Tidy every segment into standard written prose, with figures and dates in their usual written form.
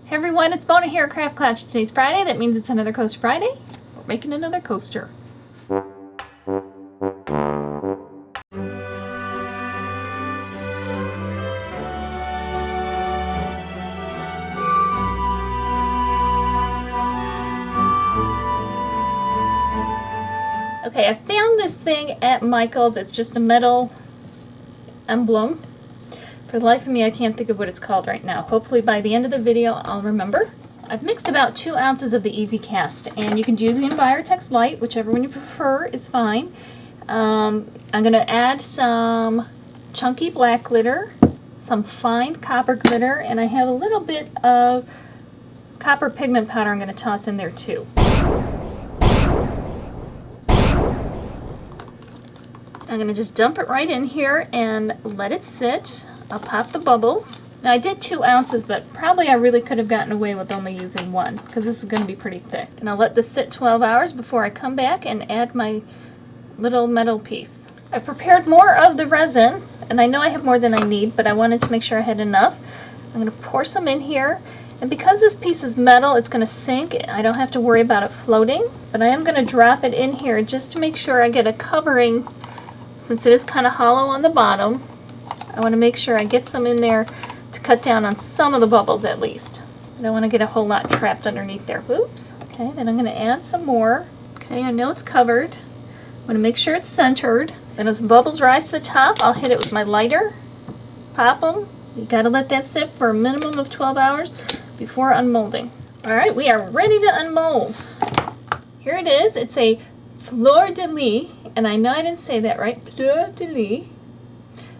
Hey everyone, it's Bona here at Craft Klatch. Today's Friday, that means it's another Coaster Friday. We're making another coaster. Okay, I found this thing at Michael's. It's just a metal emblem. For the life of me, I can't think of what it's called right now. Hopefully by the end of the video, I'll remember. I've mixed about 2 ounces of the Easy Cast, and you can use the Envirotex Light, whichever one you prefer is fine. I'm going to add some chunky black glitter, some fine copper glitter, and I have a little bit of copper pigment powder I'm going to toss in there too. I'm going to just dump it right in here and let it sit. I'll pop the bubbles. Now I did 2 ounces, but probably I really could have gotten away with only using 1 because this is going to be pretty thick. And I'll let this sit 12 hours before I come back and add my little metal piece. I prepared more of the resin, and I know I have more than I need, but I wanted to make sure I had enough. I'm going to pour some in here. And because this piece is metal, it's going to sink. I don't have to worry about it floating, but I am going to drop it in here just to make sure I get a covering. Since it is kind of hollow on the bottom, I want to make sure I get some in there to cut down on some of the bubbles at least. I don't want to get a whole lot trapped underneath there. Oops. Okay, then I'm going to add some more. Okay, I know it's covered. I'm going to make sure it's centered. Then as the bubbles rise to the top, I'll hit it with my lighter. Pop them. You got to let that sit for a minimum of 12 hours before unmolding. Alright, we are ready to unmold. Here it is. It's a Fleur De Lis, and I know I didn't say that right. Fleur De Lis.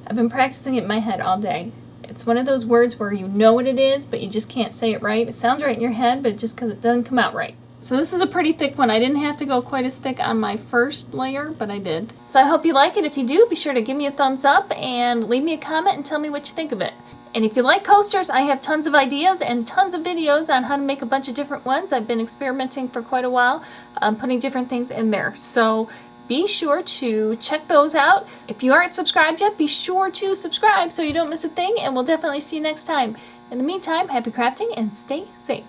I've been practicing it in my head all day. It's one of those words where you know what it is, but you just can't say it right. It sounds right in your head, but just because it doesn't come out right. So this is a pretty thick one. I didn't have to go quite as thick on my first layer, but I did. So I hope you like it. If you do, be sure to give me a thumbs up and leave me a comment and tell me what you think of it. And if you like coasters, I have tons of ideas and tons of videos on how to make a bunch of different ones. I've been experimenting for quite a while, putting different things in there. So be sure to check those out. If you aren't subscribed yet, be sure to subscribe so you don't miss a thing, and we'll definitely see you next time. In the meantime, happy crafting and stay safe.